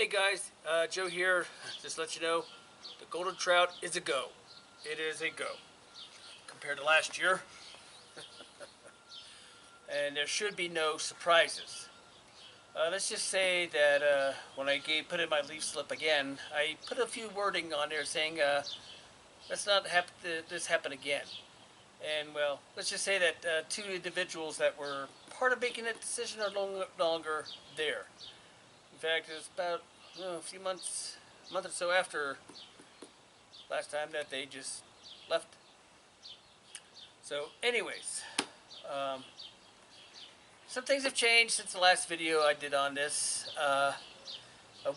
Hey guys, Joe here. Just to let you know, the golden trout is a go. It is a go compared to last year, and there should be no surprises. Let's just say that when I put in my leaf slip again, I put a few wording on there saying, let's not have this happen again. And well, let's just say that two individuals that were part of making that decision are no longer there. In fact, it was about a few months, a month or so after last time that they just left. So anyways, some things have changed since the last video I did on this,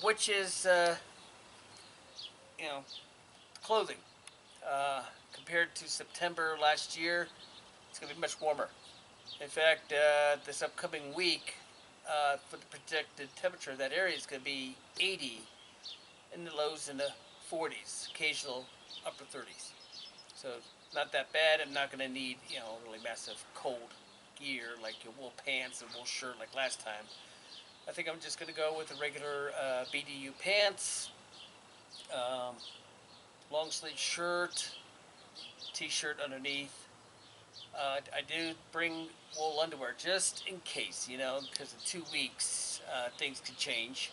which is, clothing. Compared to September last year, it's going to be much warmer. In fact, this upcoming week, for the projected temperature of that area is going to be 80 in the lows in the 40s, occasional upper 30s. So not that bad. I'm not going to need, really massive cold gear like your wool pants and wool shirt like last time. I think I'm just going to go with the regular BDU pants, long sleeve shirt, t-shirt underneath. I do bring wool underwear just in case, because in 2 weeks things could change.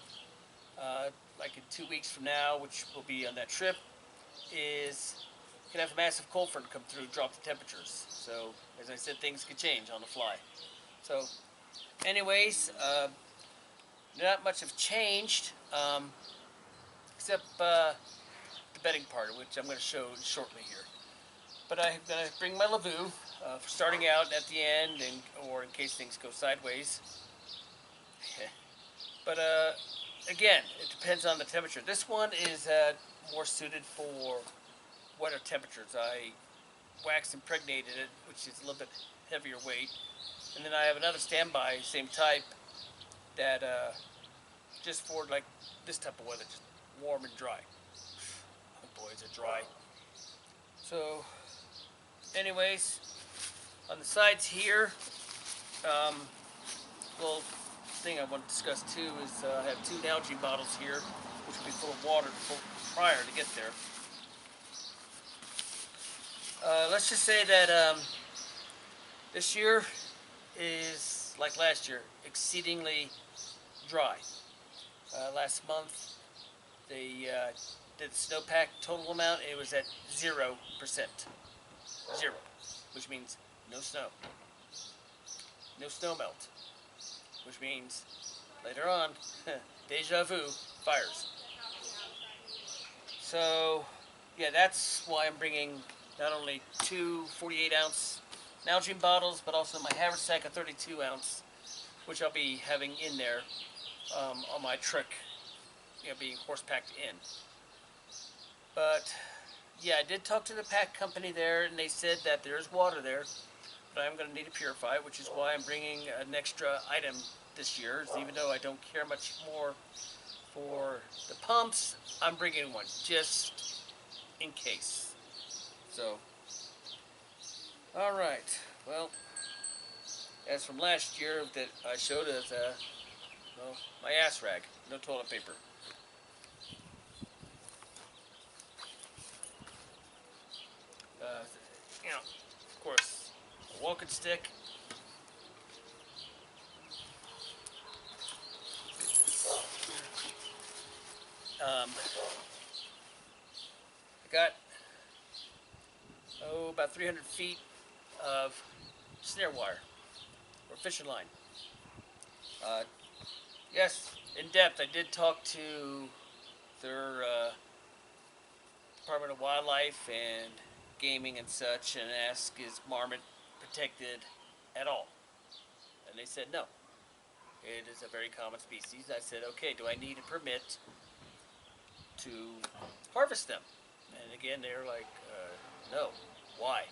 Like in 2 weeks from now, which will be on that trip, is going to have a massive cold front come through, drop the temperatures. So, as I said, things could change on the fly. So, anyways, not much have changed, except the bedding part, which I'm going to show shortly here. But I'm going to bring my lavoo for starting out at the end, or in case things go sideways. But again, it depends on the temperature. This one is more suited for wetter temperatures. I wax impregnated it, which is a little bit heavier weight. And then I have another standby, same type, that just for like this type of weather, just warm and dry. Oh boy, is it dry. So, anyways, on the sides here, little thing I want to discuss too is I have 2 Nalgene bottles here, which will be full of water prior to get there. Let's just say that this year is, like last year, exceedingly dry. Last month, they did the snowpack total amount, it was at 0%. 0, which means no snow. No snow melt, which means later on, deja vu, fires. So, yeah, that's why I'm bringing not only 2 48-ounce Nalgene bottles, but also my haversack, a 32-ounce, which I'll be having in there on my truck, being horse-packed in. But, yeah, I did talk to the pack company there, and they said that there's water there, but I'm going to need to purify it, which is why I'm bringing an extra item this year. Even though I don't care much more for the pumps, I'm bringing one, just in case. So, alright, well, as from last year that I showed as, my ass rag, no toilet paper. Of course, a walking stick. I got, about 300 feet of snare wire, or fishing line. Yes, in depth, I did talk to their Department of Wildlife and Gaming and such, and ask, is marmot protected at all? And they said no. It is a very common species. I said, okay, do I need a permit to harvest them? And again, they're like, no. Why?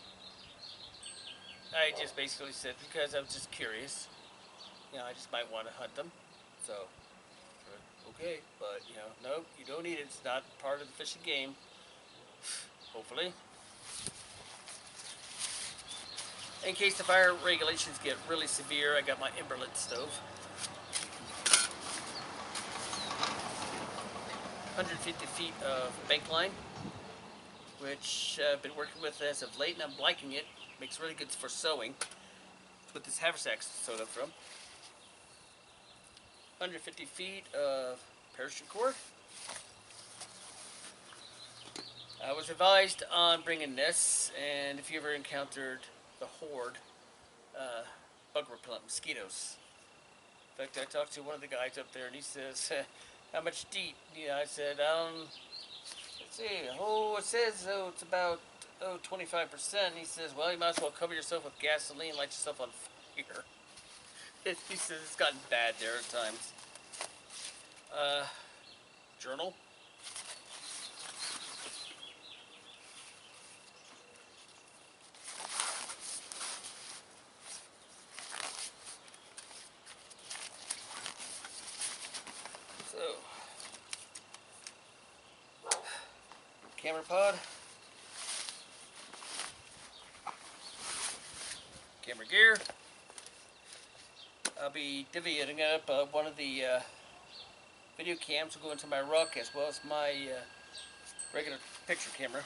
I just basically said, because I was just curious. I just might want to hunt them. So, okay, but, no, you don't need it. It's not part of the fish and game. Hopefully. In case the fire regulations get really severe, I got my Emberlit stove. 150 feet of bank line, which I've been working with as of late, and I'm liking it. Makes really good for sewing. That's what this haversack's sewed up from. 150 feet of parachute cord. I was advised on bringing this, and if you ever encountered the horde, bug repellent mosquitoes. In fact, I talked to one of the guys up there, and he says, "How much DEET?" Yeah, I said, let's see. Oh, it says it's about 25%. He says, "Well, you might as well cover yourself with gasoline, light yourself on fire." He says it's gotten bad there at times. Journal. So, camera pod, camera gear. I'll be divvying up one of the video cams will go into my ruck as well as my regular picture camera.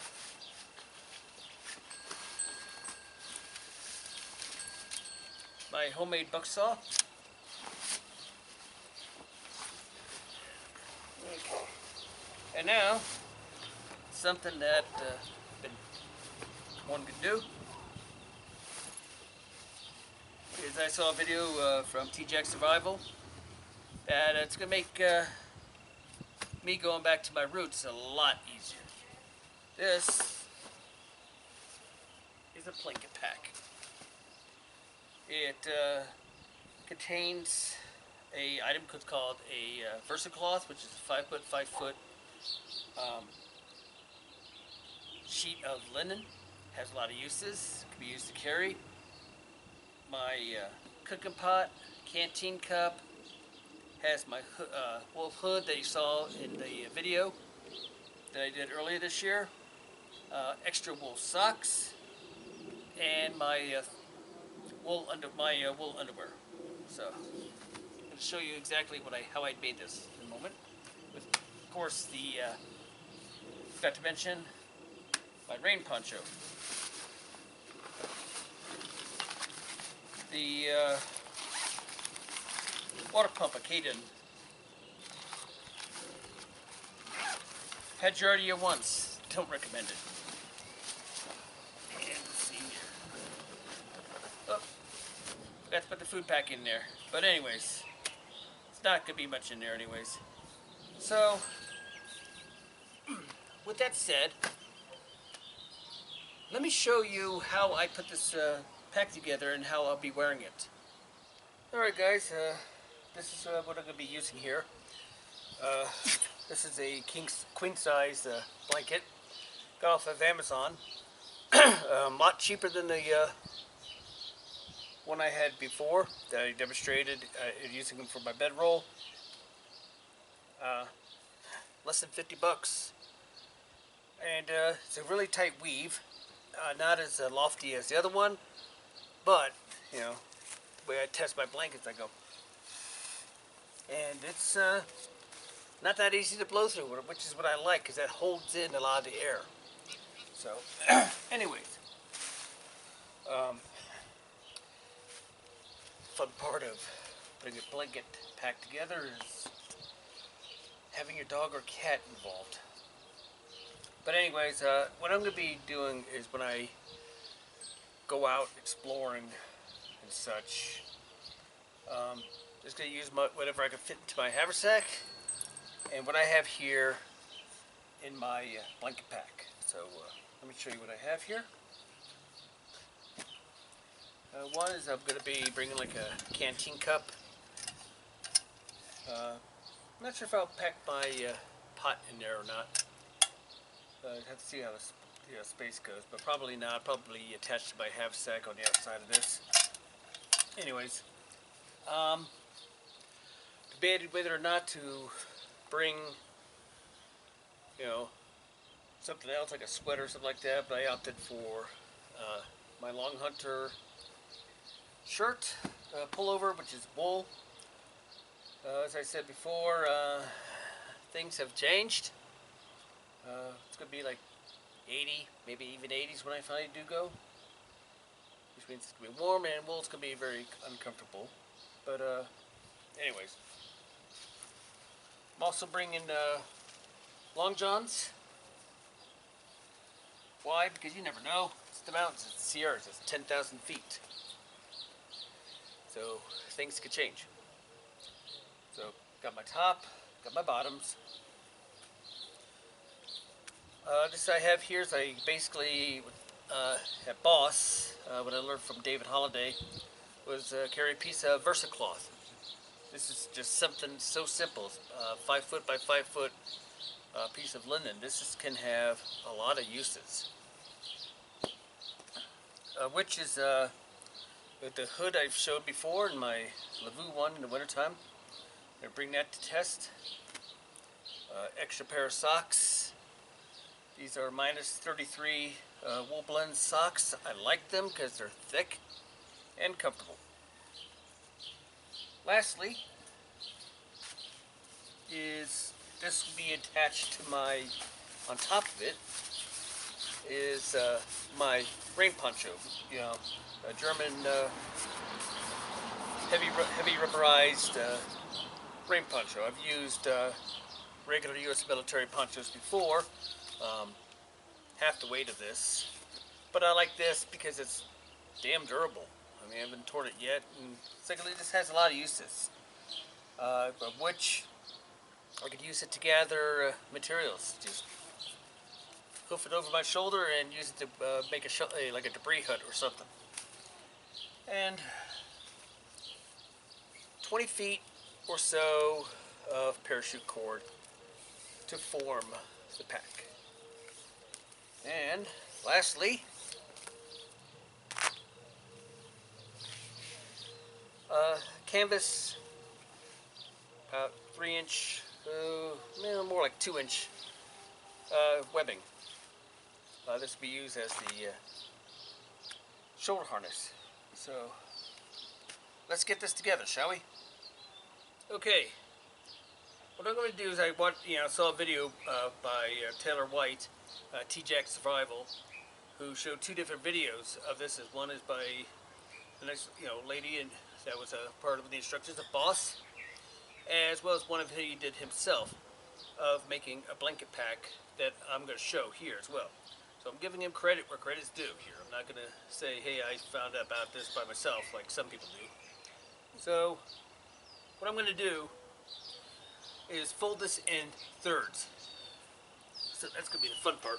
My homemade buck saw. Okay. And now, something that I've been wanting to do is I saw a video from T-Jack Survival that it's going to make me going back to my roots a lot easier. This is a blanket pack. It contains a item called a VersaCloth, which is a 5 foot 5 foot sheet of linen. Has a lot of uses. Can be used to carry. My cooking pot, canteen cup. Has my wool hood that you saw in the video that I did earlier this year. Extra wool socks, and my wool underwear. So I'm going to show you exactly how I made this in a moment. With, of course, forgot to mention my rain poncho. The water pump, a Caden. Had Giardia once. Don't recommend it. And let's see. Oh, forgot to put the food pack in there. But anyways, it's not going to be much in there anyways. So, with that said, let me show you how I put this pack together and how I'll be wearing it. Alright guys, this is what I'm going to be using here. This is a queen size blanket. Got off of Amazon. A lot cheaper than the one I had before that I demonstrated using them for my bedroll. Less than $50. And it's a really tight weave. Not as lofty as the other one, but you know, the way I test my blankets, I go, and it's not that easy to blow through, which is what I like, because that holds in a lot of the air. So, anyways, fun part of putting a blanket pack together is having your dog or cat involved. But anyways, what I'm going to be doing is when I go out exploring and such, just going to use whatever I can fit into my haversack and what I have here in my blanket pack. So let me show you what I have here. One is I'm going to be bringing like a canteen cup. I'm not sure if I'll pack my pot in there or not. I'd have to see how the space goes, but probably not. Probably attached to my haversack on the outside of this. Anyways, debated whether or not to bring, you know, something else like a sweater or something like that, but I opted for my long hunter shirt, pullover, which is wool. As I said before, things have changed. It's going to be like 80, maybe even 80s when I finally do go. Which means it's going to be warm and wool's going to be very uncomfortable. But anyways. I'm also bringing long johns. Why? Because you never know. It's the mountains, it's the Sierras, it's 10,000 feet. So things could change. So got my top, got my bottoms. This I have here is I basically at Boss, what I learned from David Holliday was carry a piece of VersaCloth. This is just something so simple, 5 foot by 5 foot piece of linen. Can have a lot of uses. Which is with the hood I've showed before in my Lavu one in the wintertime. I'm going to bring that to test. Extra pair of socks. These are minus 33 wool blend socks. I like them because they're thick and comfortable. Lastly, is this will be attached to my, on top of it, is my rain poncho. You know, a German heavy rubberized rain poncho. I've used regular U.S. military ponchos before, half the weight of this, but I like this because it's damn durable. I mean, I haven't torn it yet, and secondly, this has a lot of uses, of which I could use it to gather materials. Just hoof it over my shoulder and use it to make like a debris hut or something. And 20 feet or so of parachute cord to form the pack. And lastly, canvas, about 3-inch, more like 2-inch webbing. This will be used as the shoulder harness. So let's get this together, shall we? Okay. What I'm going to do is I saw a video by Taylor White, T-Jack Survival, who showed 2 different videos of this. One is by the next lady, and that was a part of the instructions of Boss, as well as one of he did himself of making a blanket pack that I'm going to show here as well. So I'm giving him credit where credit's due here. I'm not going to say, hey, I found out about this by myself like some people do. So what I'm going to do is fold this in thirds. So that's going to be the fun part.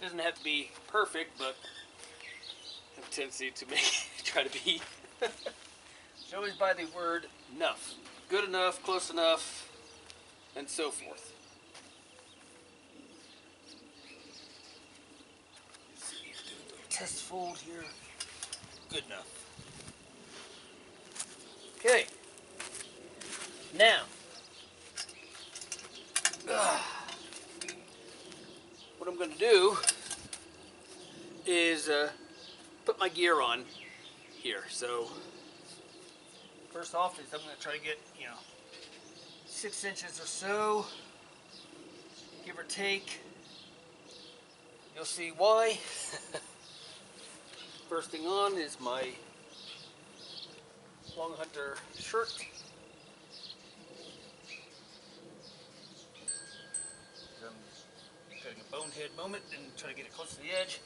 Doesn't have to be perfect, but I have a tendency to try to be. It's always by the word enough. Good enough, close enough, and so forth. Let's see, do a little test fold here. Good enough. Okay. Now, what I'm going to do is put my gear on here. So first off is I'm going to try to get 6 inches or so, give or take. You'll see why. First thing on is my long hunter shirt. I'm getting a bonehead moment and try to get it close to the edge.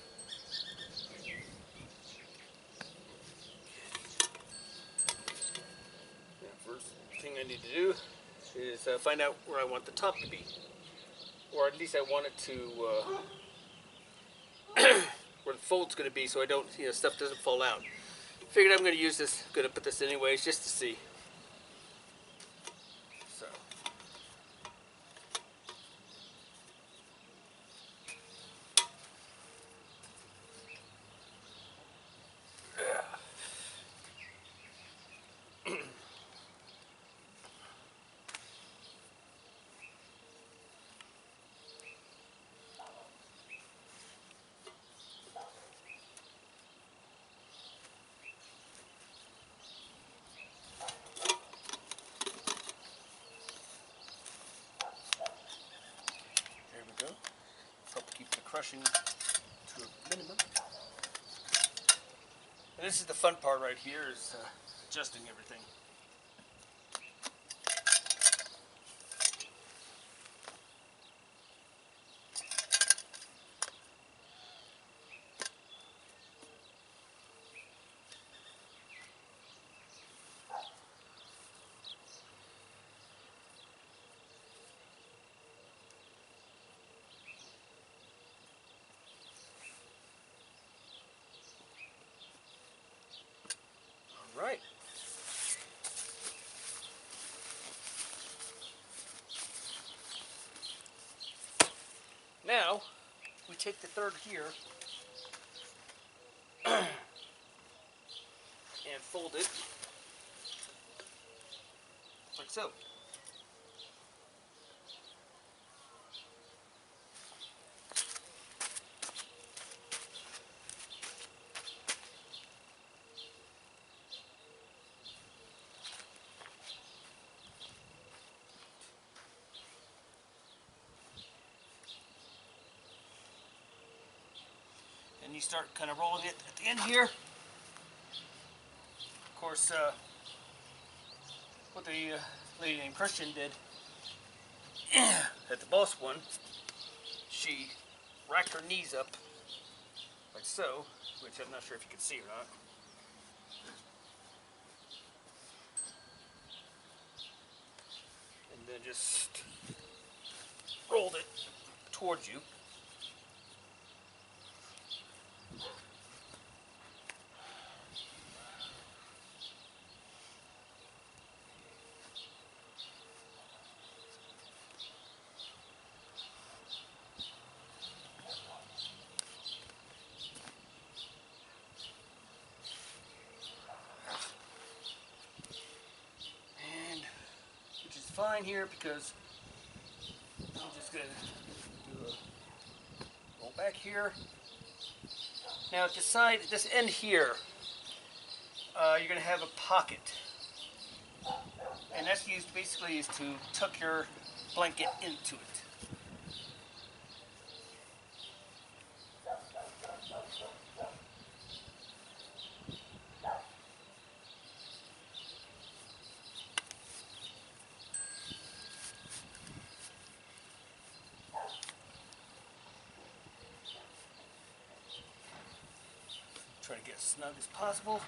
First thing I need to do is find out where I want the top to be, or at least I want it to where the fold's going to be, so I don't, stuff doesn't fall out. Figured I'm going to use this. Going to put this anyways, just to see. So. brushing to a minimum. And this is the fun part right here, is adjusting everything. Right. Now, we take the third here and fold it like so. And you start kind of rolling it at the end here. Of course, what the lady named Christian did at the boss one, she racked her knees up like so, which I'm not sure if you can see or not. And then just rolled it towards you. Fine here, because I'm just going to do a roll back here. Now at the side, at this end here, you're going to have a pocket, and that's used basically is to tuck your blanket into it. Try to get as snug as possible.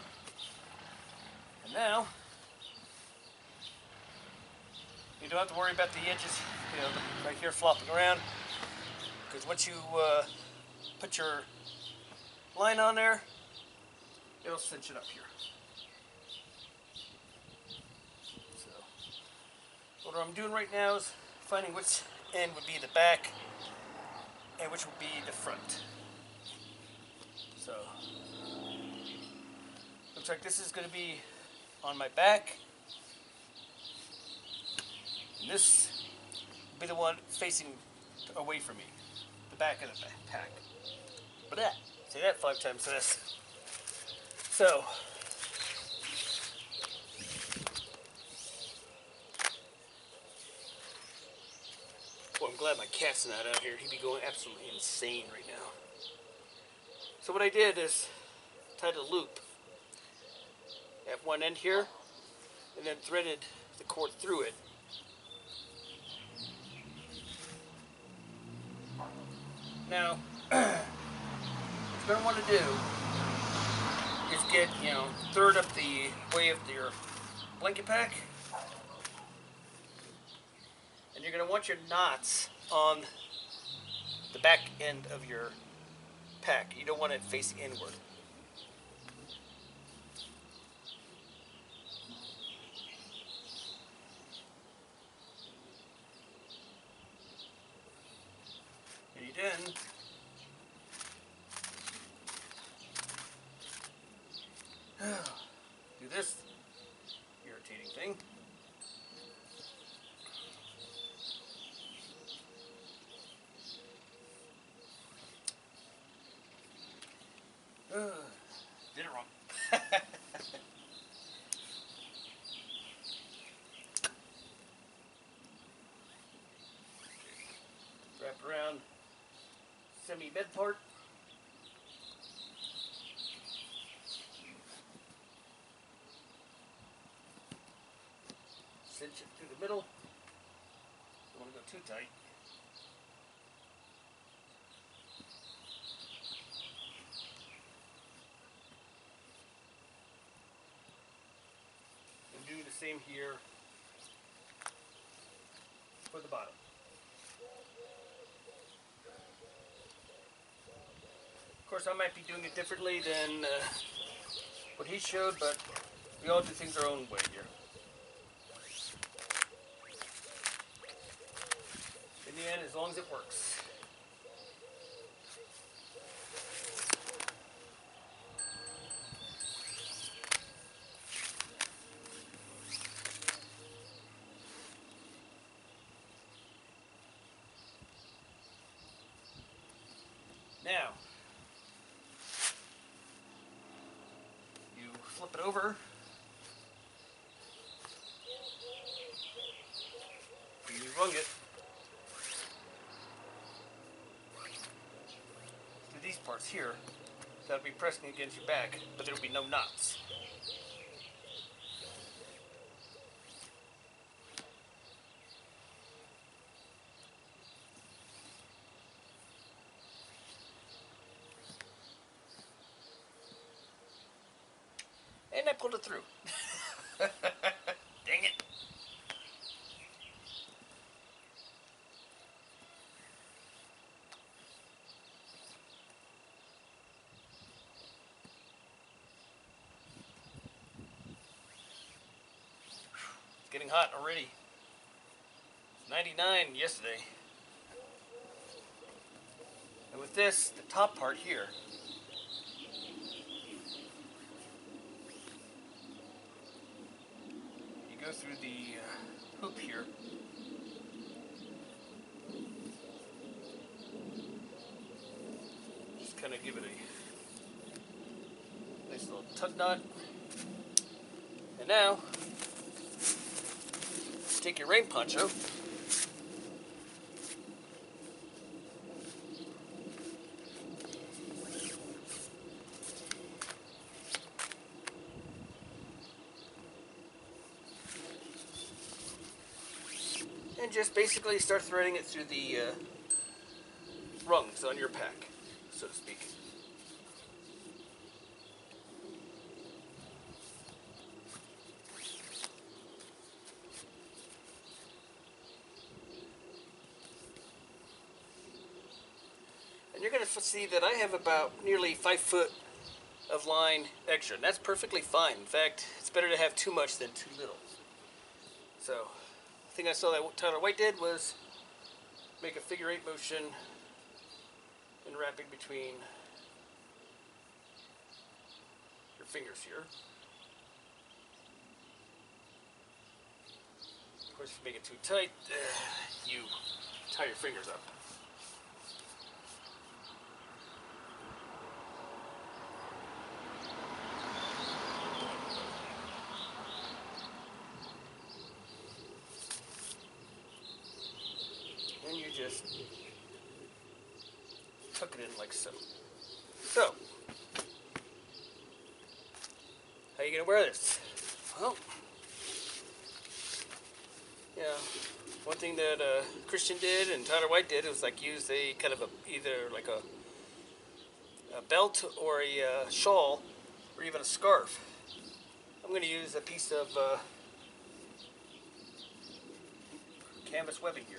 And now, you don't have to worry about the edges, you know, right here flopping around. Because once you put your line on there, it'll cinch it up here. So, what I'm doing right now is finding which end would be the back and which would be the front. So, looks like this is going to be on my back. And this will be the one facing away from me, the back of the pack. But that, say that 5 times fast. So, well, I'm glad my cat's not out here. He'd be going absolutely insane right now. So what I did is tied a loop at one end here, and then threaded the cord through it. Now, what you're going to want to do is get, you know, third up the way of your blanket pack, and you're going to want your knots on the back end of your pack. You don't want it facing inward. And you then do this irritating thing. Did it wrong. Wrap around semi-med cinch it through the middle. Don't want to go too tight. And do the same here for the bottom. Of course, I might be doing it differently than what he showed, but we all do things our own way here. In the end, as long as it works. Now, you flip it over, and you rung it to these parts here. That'll be pressing against your back, but there'll be no knots. And I pulled it through. Dang it. It's getting hot already. 99 yesterday. And with this, the top part here, go through the hoop here. Just kind of give it a nice little tug knot. And now, take your rain poncho. And just basically start threading it through the rungs on your pack, so to speak. And you're going to see that I have about nearly 5 foot of line extra, and that's perfectly fine. In fact, it's better to have too much than too little. So, the thing I saw that Tyler White did was make a figure 8 motion and wrapping between your fingers here. Of course, if you make it too tight, you tie your fingers up. And you just tuck it in like so. So, how are you going to wear this? Well, yeah, one thing that Christian did and Tyler White did was like use a kind of either like a belt or a shawl or even a scarf. I'm going to use a piece of canvas webbing here.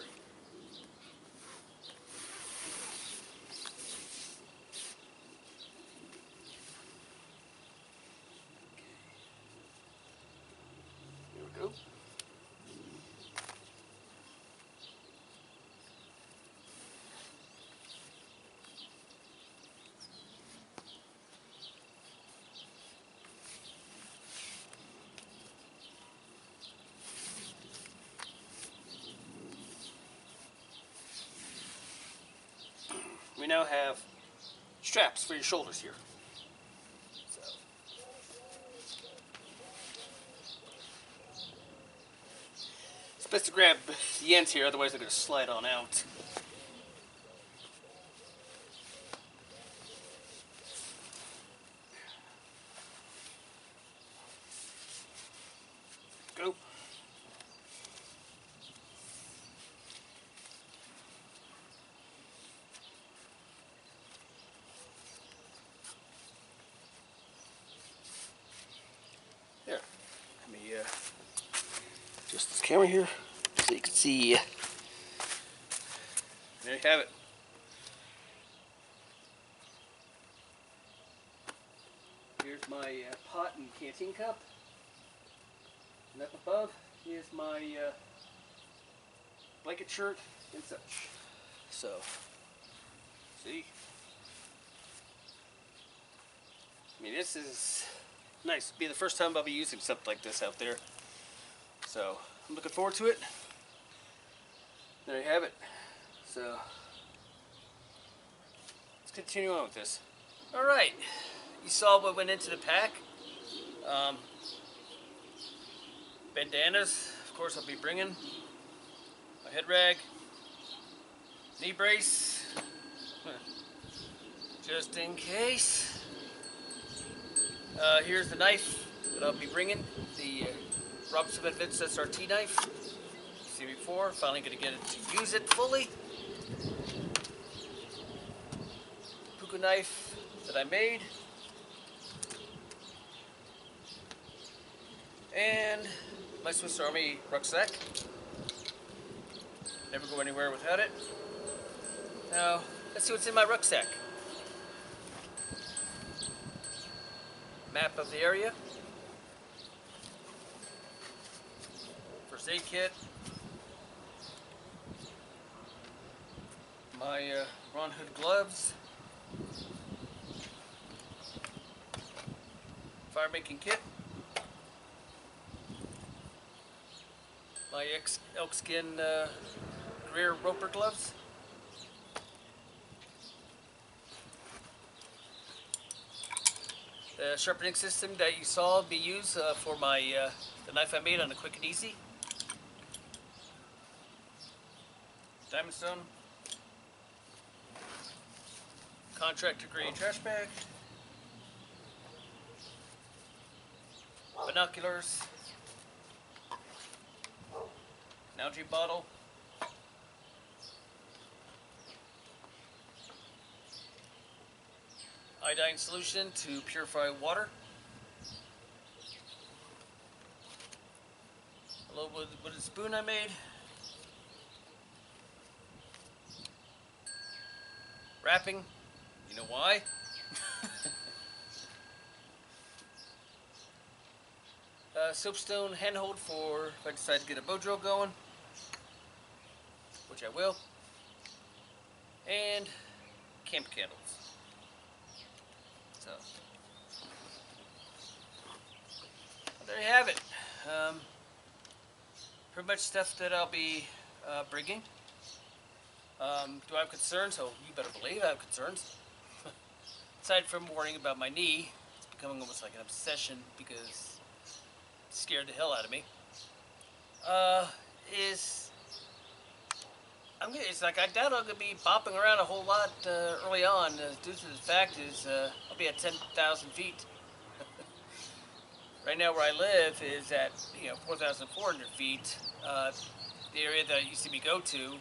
Here we go. We now have straps for your shoulders here. So. It's best to grab the ends here, otherwise they're going to slide on out. Go. camera here so you can see. There you have it. Here's my pot and canteen cup. And up above is my blanket shirt and such. So, see? I mean, this is nice. It'll be the first time I'll be using something like this out there. So, I'm looking forward to it. There you have it. So, let's continue on with this. Alright, you saw what went into the pack. Bandanas, of course I'll be bringing. My head rag. Knee brace. Just in case. Here's the knife that I'll be bringing. The Robinson Advanced SRT knife. See before, finally going to get it to use it fully. Puka knife that I made. And my Swiss Army rucksack. Never go anywhere without it. Now, let's see what's in my rucksack. Map of the area. First aid kit. My Ron Hood gloves. Fire making kit. My elkskin rear roper gloves. The sharpening system that you saw be used for my the knife I made on the Quick and Easy. Diamond stone. Contractor grade trash bag. Binoculars. An algae bottle. Iodine solution to purify water. A little wooden spoon I made. Wrapping. You know why? Soapstone handhold for if I decide to get a bow drill going, which I will. And camp candles. So, there you have it. Pretty much stuff that I'll be bringing. Do I have concerns? Oh, you better believe I have concerns. Aside from worrying about my knee, it's becoming almost like an obsession because it scared the hell out of me. It's like I doubt I'm going to be bopping around a whole lot early on, due to the fact is I'll be at 10,000 feet. Right now where I live is at 4,400 feet. The area that you see me go to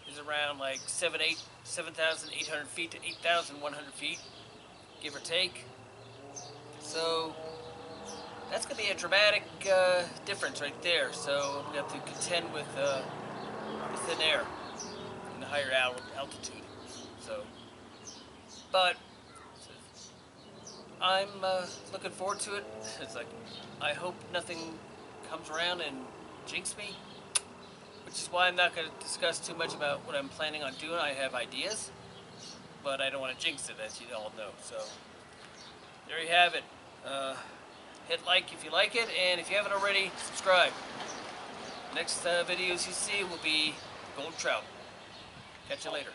is around like 7,800 feet to 8,100 feet, give or take. So that's going to be a dramatic difference right there. So I'm going to have to contend with the thin air in the higher altitude. So, but I'm looking forward to it. It's like I hope nothing comes around and jinx me, which is why I'm not going to discuss too much about what I'm planning on doing. I have ideas, but I don't want to jinx it, as you all know. So there you have it. Hit like if you like it, and if you haven't already, subscribe. Next videos you see will be golden trout. Catch you later.